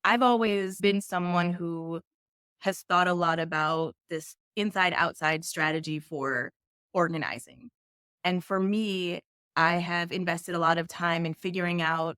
I've always been someone who has thought a lot about this inside outside strategy for organizing. And for me, I have invested a lot of time in figuring out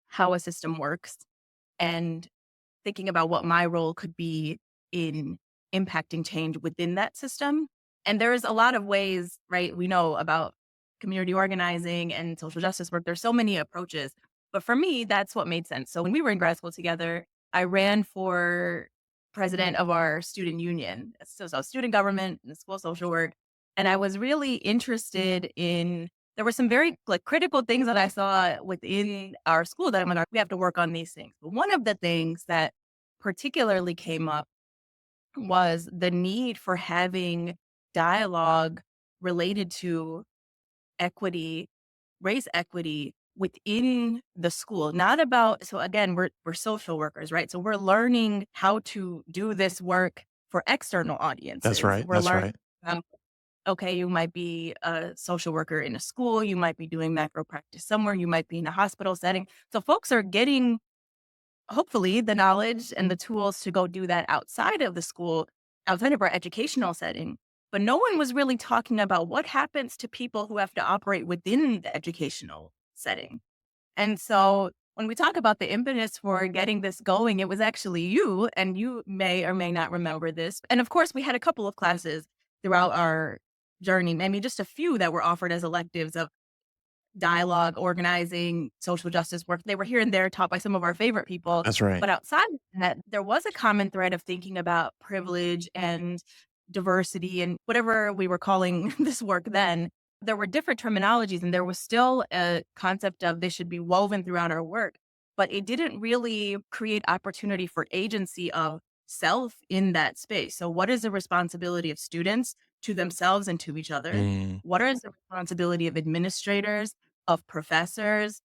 how a system works and thinking about what my role could be in impacting change within that system. And there's a lot of ways, right? We know about community organizing and social justice work. There's so many approaches. But for me, that's what made sense. So when we were in grad school together, I ran for president of our student union. So student government and school social work. And I was really interested in there were some very critical things that I saw within our school that I'm like, we have to work on these things. But one of the things that particularly came up was the need for having dialogue related to equity, race equity within the school. Not about so again, we're social workers, right? So we're learning how to do this work for external That's audiences. right. We're That's learning right. okay, you might be a social worker in a school, you might be doing macro practice somewhere, you might be in a hospital setting. So folks are getting hopefully the knowledge and the tools to go do that outside of the school, outside of our educational setting. But no one was really talking about what happens to people who have to operate within the educational setting. And so when we talk about the impetus for getting this going, it was actually you, and you may or may not remember this. And of course, we had a couple of classes throughout our journey, maybe just a few that were offered as electives of dialogue, organizing, social justice work. They were here and there taught by some of our favorite people. That's right. But outside of that, there was a common thread of thinking about privilege and diversity and whatever we were calling this work then. There were different terminologies, and there was still a concept of they should be woven throughout our work. But it didn't really create opportunity for agency of self in that space. So, what is the responsibility of students to themselves and to each other? Mm, What is the responsibility of administrators, of professors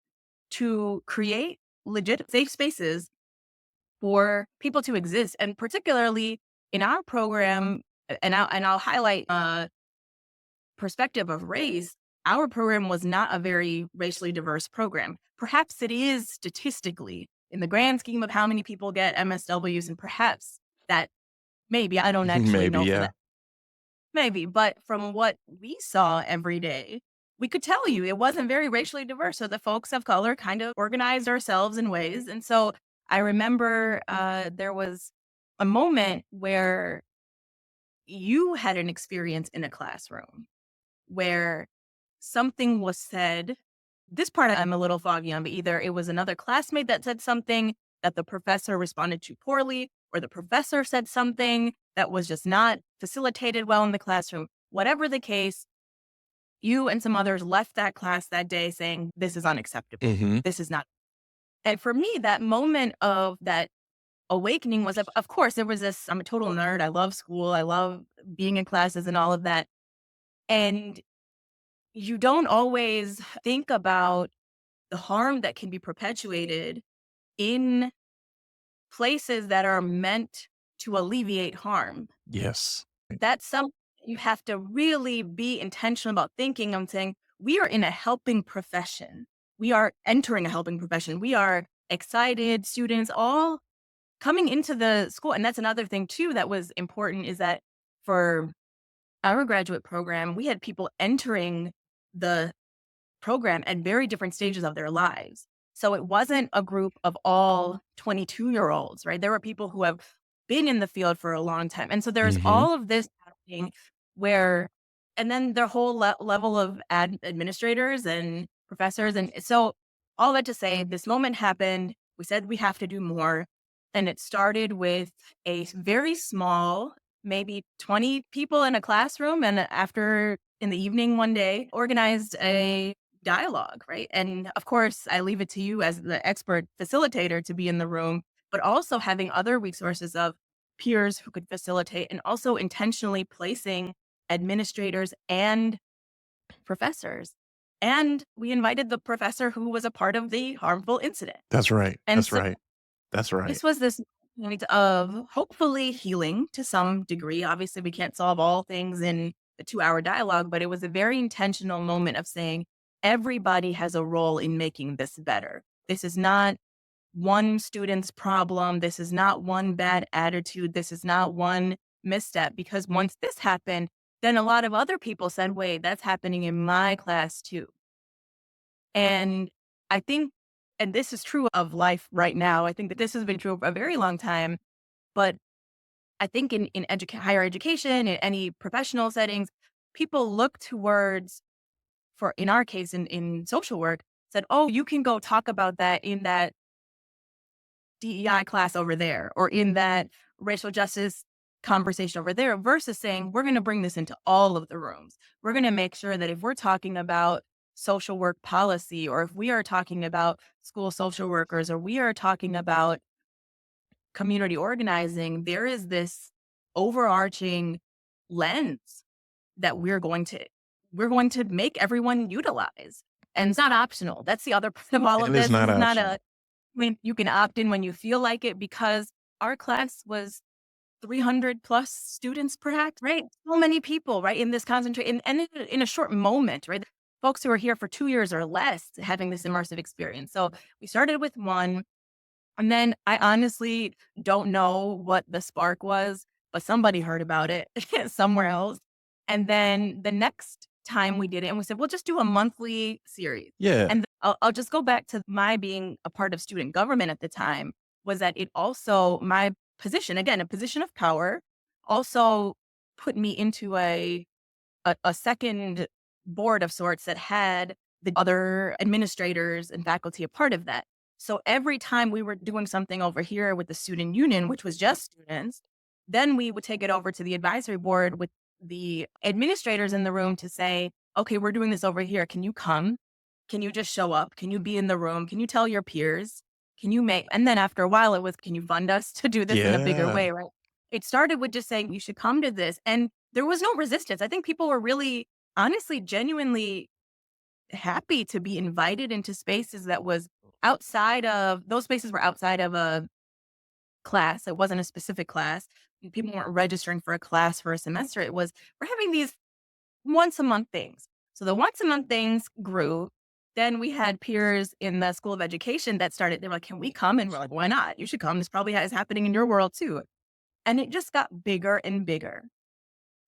to create legit safe spaces for people to exist? And particularly in our program, and I'll highlight perspective of race, our program was not a very racially diverse program. Perhaps it is statistically in the grand scheme of how many people get MSWs, and perhaps that maybe I don't actually maybe, know for yeah. that. Maybe, but from what we saw every day, we could tell you it wasn't very racially diverse. So the folks of color kind of organized ourselves in ways. And so I remember there was a moment where you had an experience in a classroom where something was said. This part I'm a little foggy on, but either it was another classmate that said something that the professor responded to poorly, or the professor said something that was just not facilitated well in the classroom. Whatever the case, you and some others left that class that day saying, this is unacceptable. Hmm. This is not. And for me, that moment of that awakening was, of course, there was this I'm a total nerd. I love school. I love being in classes and all of that. And you don't always think about the harm that can be perpetuated in places that are meant to alleviate harm. Yes. That's something you have to really be intentional about thinking. I'm saying we are in a helping profession. We are entering a helping profession. We are excited students all coming into the school. And that's another thing too that was important is that for our graduate program, we had people entering the program at very different stages of their lives. So it wasn't a group of all 22-year-olds, right? There were people who have been in the field for a long time. And so there's Hmm. all of this happening where, and then their whole level of administrators and professors. And so all that to say, this moment happened. We said we have to do more. And it started with a very small, maybe 20 people in a classroom. And after in the evening one day, organized a dialogue, right? And of course, I leave it to you as the expert facilitator to be in the room, but also having other resources of peers who could facilitate and also intentionally placing administrators and professors. And we invited the professor who was a part of the harmful incident. That's right. And That's so right. That's right. this was this point of hopefully healing to some degree. Obviously, we can't solve all things in a 2-hour dialogue, but it was a very intentional moment of saying everybody has a role in making this better. This is not one student's problem. This is not one bad attitude. This is not one misstep. Because once this happened, then a lot of other people said, wait, that's happening in my class too. And I think, and this is true of life right now, I think that this has been true for a very long time. But I think in higher education, in any professional settings, people look towards, for in our case, in social work, said, oh, you can go talk about that in that DEI class over there, or in that racial justice conversation over there, versus saying, we're going to bring this into all of the rooms. We're going to make sure that if we're talking about social work policy, or if we are talking about school social workers, or we are talking about community organizing, there is this overarching lens that we're going to make everyone utilize. And it's not optional. That's the other part of all of And it's this. This not is not optional. a, when you can opt in when you feel like it, because our class was 300 plus students, perhaps, right? So many people, right? In this concentrate, and in a short moment, right? Folks who are here for 2 years or less having this immersive experience. So we started with one, and then I honestly don't know what the spark was, but somebody heard about it somewhere else. And then the next time we did it, and we said, we'll just do a monthly series. Yeah. And I'll just go back to my being a part of student government at the time, was that it also, my position, again, a position of power, also put me into a second board of sorts that had the other administrators and faculty a part of that. So every time we were doing something over here with the student union, which was just students, then we would take it over to the advisory board with the administrators in the room to say, okay, we're doing this over here. Can you come? Can you just show up? Can you be in the room? Can you tell your peers? Can you make, and then after a while it was, can you fund us to do this in a bigger Yeah. way, right? It started with just saying, you should come to this. And there was no resistance. I think people were really, honestly, genuinely happy to be invited into spaces that was outside of, those spaces were outside of a class. It wasn't a specific class. People weren't registering for a class for a semester. It was, we're having these once a month things. So the once a month things grew. Then we had peers in the School of Education that started, they were like, can we come? And we're like, why not? You should come. This probably is happening in your world too. And it just got bigger and bigger.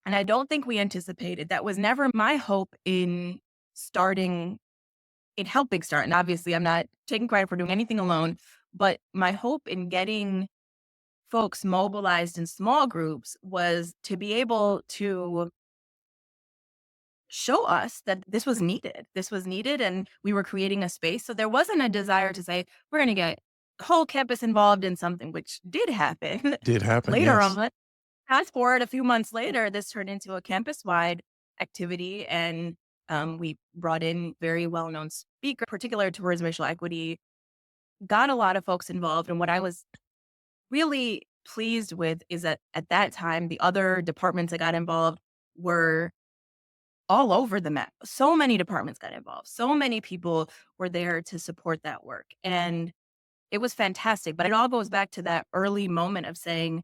And I don't think we anticipated, that was never my hope in starting, in helping start. And obviously, I'm not taking credit for doing anything alone, but my hope in getting folks mobilized in small groups was to be able to show us that this was needed. This was needed, and we were creating a space. So there wasn't a desire to say, we're going to get the whole campus involved in something, which did happen Did happen, later yes. on. Fast forward a few months later, this turned into a campus-wide activity, and we brought in very well-known speakers, particular towards racial equity, got a lot of folks involved. And what I was really pleased with is that at that time, the other departments that got involved were all over the map. So many departments got involved. So many people were there to support that work. And it was fantastic. But it all goes back to that early moment of saying,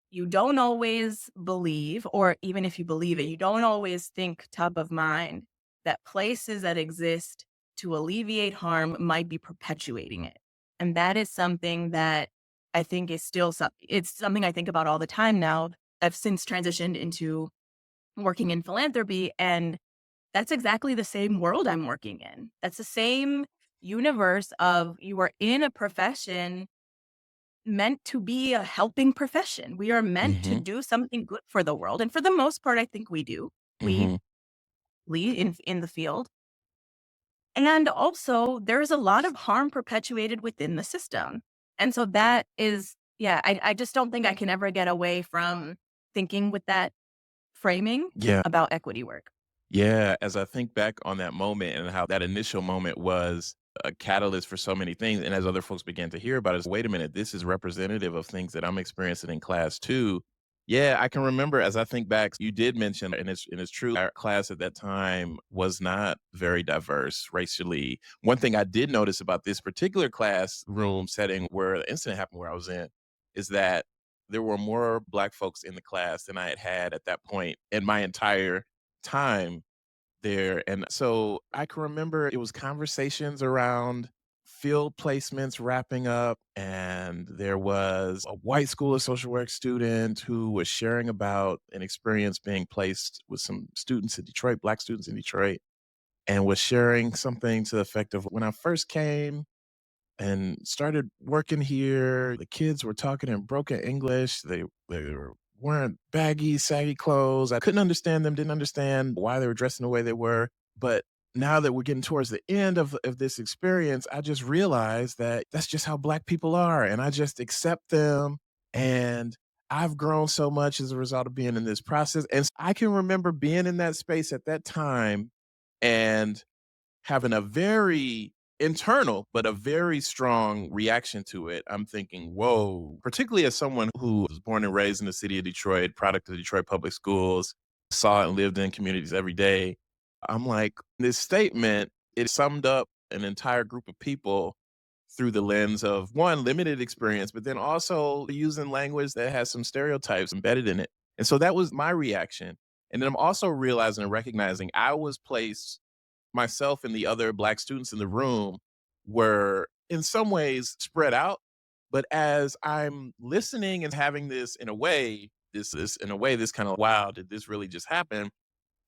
you don't always believe, or even if you believe it, you don't always think top of mind that places that exist to alleviate harm might be perpetuating it. And that is something that I think is still it's something I think about all the time now. I've since transitioned into working in philanthropy, and that's exactly the same world I'm working in. That's the same universe of, you are in a profession meant to be a helping profession. We are meant to Mhm. do something good for the world, and for the most part, I think we do. We Mhm. lead in the field. And also, there's a lot of harm perpetuated within the system. And so that is, yeah, I just don't think I can ever get away from thinking with that framing Yeah. about equity work. Yeah, as I think back on that moment and how that initial moment was a catalyst for so many things, and as other folks began to hear about it, wait a minute, this is representative of things that I'm experiencing in class too. Yeah, I can remember as I think back, you did mention, and it's true, our class at that time was not very diverse racially. One thing I did notice about this particular classroom setting where the incident happened where I was in is that there were more Black folks in the class than I had had at that point in my entire time there. And so I can remember it was conversations around field placements wrapping up, and there was a white school of social work student who was sharing about an experience being placed with some students in Detroit, Black students in Detroit, and was sharing something to the effect of, when I first came and started working here, the kids were talking in broken English. They were wearing baggy, saggy clothes. I couldn't understand them, didn't understand why they were dressing the way they were. But now that we're getting towards the end of this experience, I just realized that that's just how Black people are. And I just accept them. And I've grown so much as a result of being in this process. And I can remember being in that space at that time and having a very internal, but a very strong reaction to it. I'm thinking, whoa, particularly as someone who was born and raised in the city of Detroit, product of Detroit public schools, saw and lived in communities every day. I'm like, this statement, it summed up an entire group of people through the lens of one, limited experience, but then also using language that has some stereotypes embedded in it. And so that was my reaction. And then I'm also realizing and recognizing I was placed, myself and the other Black students in the room were in some ways spread out. But as I'm listening and having this in a way, this in a way, this kind of, wow, did this really just happen?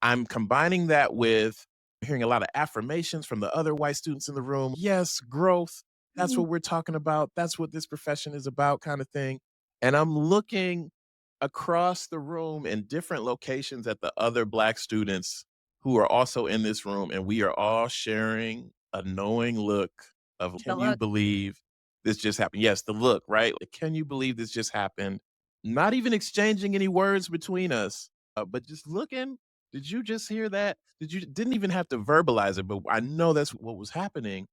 I'm combining that with hearing a lot of affirmations from the other white students in the room. Yes, growth. That's Mhm. what we're talking about. That's what this profession is about, kind of thing. And I'm looking across the room in different locations at the other Black students who are also in this room. And we are all sharing a knowing look of, The can you look. believe this just happened? Yes, the look, right? Like, can you believe this just happened? Not even exchanging any words between us, but just looking. Did you just hear that? Didn't even have to verbalize it, but I know that's what was happening.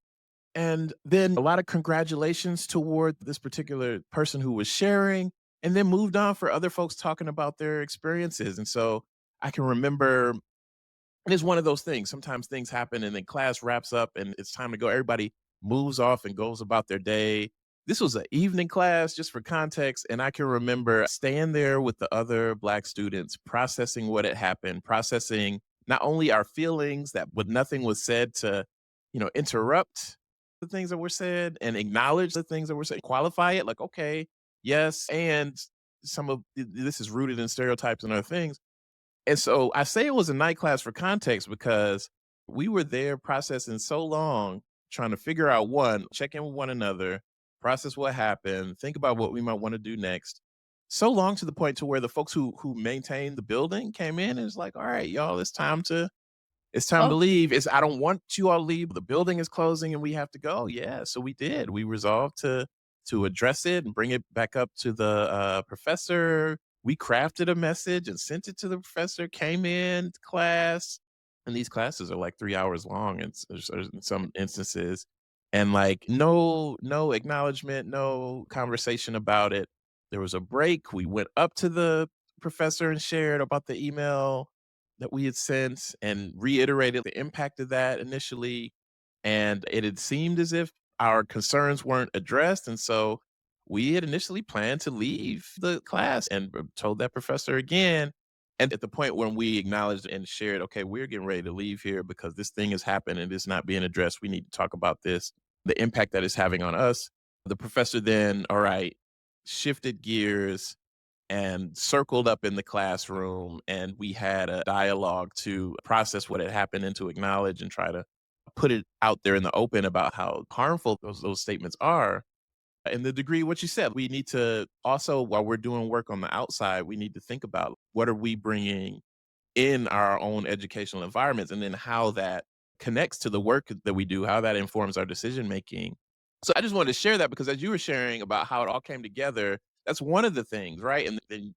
And then a lot of congratulations toward this particular person who was sharing, and then moved on for other folks talking about their experiences. And so I can remember, and it's one of those things. Sometimes things happen and then class wraps up and it's time to go. Everybody moves off and goes about their day. This was an evening class, just for context. And I can remember staying there with the other Black students, processing what had happened, processing not only our feelings, that but nothing was said to, interrupt the things that were said, and acknowledge the things that were said, qualify it like, okay, yes. And some of this is rooted in stereotypes and other things. And so I say it was a night class for context because we were there processing so long, trying to figure out, one, check in with one another, process what happened, think about what we might want to do next. So long to the point to where the folks who maintained the building came in and was like, all right, y'all, it's time to Oh, leave. I don't want you all to leave. The building is closing and we have to go. Yeah, so we did. We resolved to address it and bring it back up to the professor. We crafted a message and sent it to the professor. Came in to class, and these classes are like 3 hours long in some instances, and like no acknowledgement, no conversation about it. There was a break. We went up to the professor and shared about the email that we had sent and reiterated the impact of that initially. And it had seemed as if our concerns weren't addressed. And so we had initially planned to leave the class and told that professor again. And at the point when we acknowledged and shared, okay, we're getting ready to leave here because this thing has happened and it's not being addressed. We need to talk about this, the impact that it's having on us. The professor then, all right, shifted gears and circled up in the classroom, and we had a dialogue to process what had happened and to acknowledge and try to put it out there in the open about how harmful those statements are. And the degree, what you said, we need to also, while we're doing work on the outside, we need to think about what are we bringing in our own educational environments, and then how that connects to the work that we do, how that informs our decision making. So I just wanted to share that because as you were sharing about how it all came together, that's one of the things, right? And then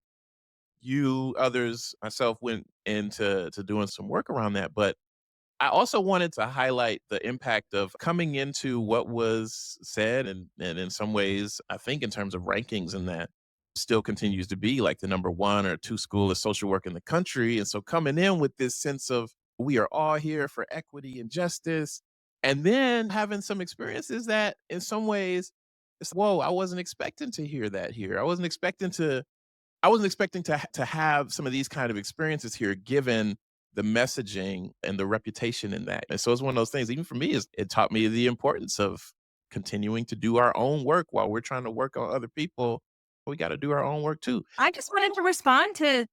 you, others, myself went into doing some work around that. But I also wanted to highlight the impact of coming into what was said, and in some ways, I think in terms of rankings, and that still continues to be like the number one or two school of social work in the country. And so coming in with this sense of we are all here for equity and justice, and then having some experiences that in some ways it's, whoa, I wasn't expecting to hear that here. I wasn't expecting to have some of these kind of experiences here, given the messaging and the reputation in that. And so it's one of those things, even for me, is it taught me the importance of continuing to do our own work while we're trying to work on other people. We got to do our own work too. I just wanted to respond to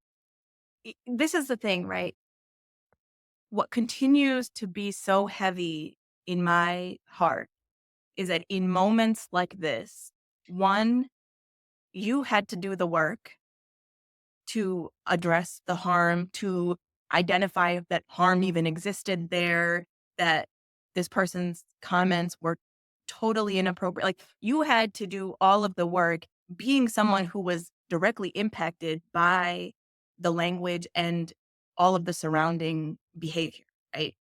this is the thing, right? What continues to be so heavy in my heart is that in moments like this, one, you had to do the work to address the harm, to identify that harm even existed there, that this person's comments were totally inappropriate. Like you had to do all of the work being someone who was directly impacted by the language and all of the surrounding behavior, right?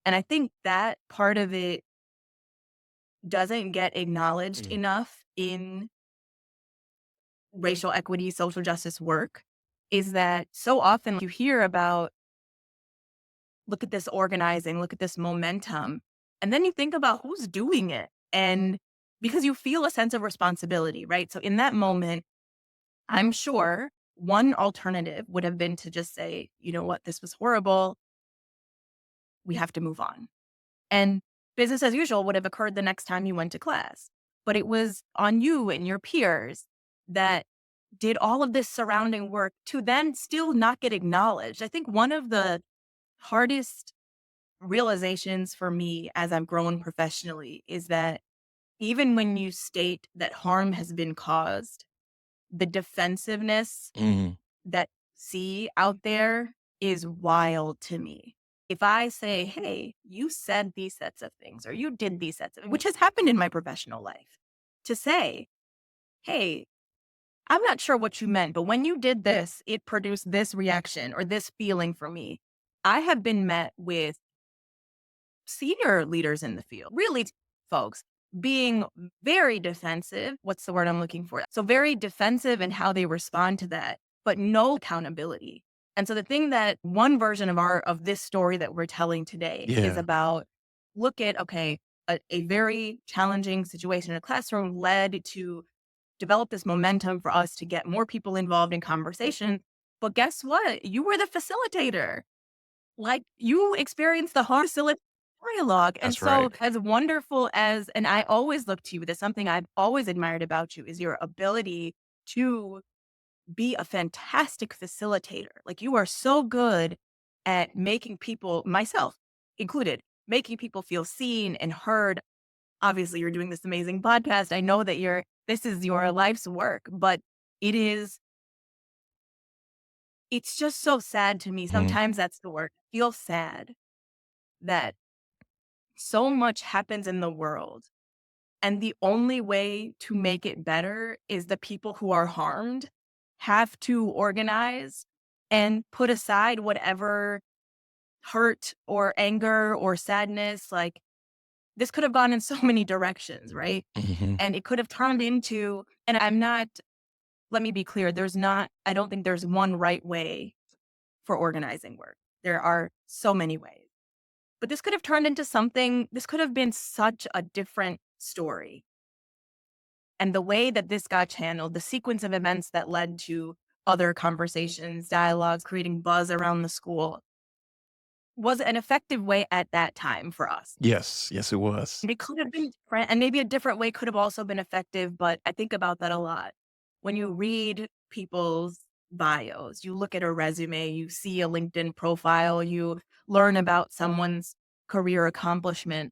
And I think that part of it doesn't get acknowledged Mhm. enough in racial equity, social justice work is that so often you hear about, look at this organizing, look at this momentum. And then you think about who's doing it. And because you feel a sense of responsibility, right? So in that moment, I'm sure one alternative would have been to just say, you know what, this was horrible. We have to move on. And business as usual would have occurred the next time you went to class. But it was on you and your peers that did all of this surrounding work to then still not get acknowledged. I think one of the hardest realizations for me as I've grown professionally is that even when you state that harm has been caused, the defensiveness Mhm. that see out there is wild to me. If I say, "Hey, you said these sets of things or you did these sets of," which has happened in my professional life, to say, "Hey, I'm not sure what you meant, but when you did this, it produced this reaction or this feeling for me." I have been met with senior leaders in the field, really folks being very defensive. What's the word I'm looking for? So very defensive in how they respond to that, but no accountability. And so the thing that one version of this story that we're telling today is Yeah. about, look at, okay, a very challenging situation in a classroom led to develop this momentum for us to get more people involved in conversation. But guess what? You were the facilitator, like, you experienced the hard facilitated dialogue, and That's right. so as wonderful as, and I always look to you, that's something I've always admired about you, is your ability to be a fantastic facilitator. Like, you are so good at making people, myself included, making people feel seen and heard. Obviously, you're doing this amazing podcast. I know that this is your life's work, but it is it's just so sad to me. Mhm. Sometimes that's the word. I feel sad that so much happens in the world, and the only way to make it better is the people who are harmed have to organize and put aside whatever hurt or anger or sadness. Like, this could have gone in so many directions, right? Mhm. And it could have turned into, and I'm not, let me be clear, I don't think there's one right way for organizing work. There are so many ways. But this could have turned into something, this could have been such a different story. And the way that this got channeled, the sequence of events that led to other conversations, dialogues, creating buzz around the school was an effective way at that time for us. Yes. Yes, it was. And it could have been different, and maybe a different way could have also been effective, but I think about that a lot. When you read people's bios, you look at a resume, you see a LinkedIn profile, you learn about someone's career accomplishment,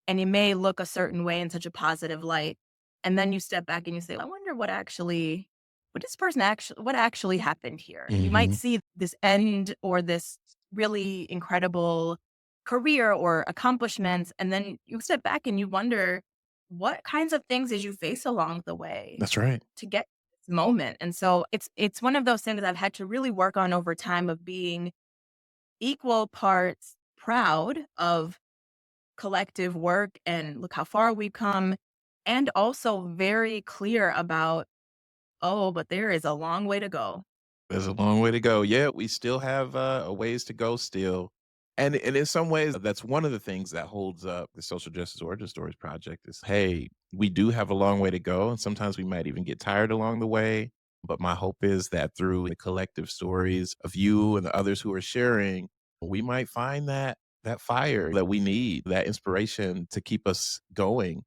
and it may look a certain way in such a positive light. And then you step back and you say, I wonder what actually happened here. And you might Mhm. see this end or this really incredible career or accomplishments. And then you step back and you wonder, what kinds of things did you face along the way That's right. to get this moment? And so it's one of those things that I've had to really work on over time, of being equal parts proud of collective work and look how far we've come, and also very clear about, oh, but there is a long way to go. There's a long way to go. Yeah, we still have, a ways to go still. And in some ways, that's one of the things that holds up the Social Justice Origin Stories project is, hey, we do have a long way to go, and sometimes we might even get tired along the way. But my hope is that through the collective stories of you and the others who are sharing, we might find that fire that we need, that inspiration to keep us going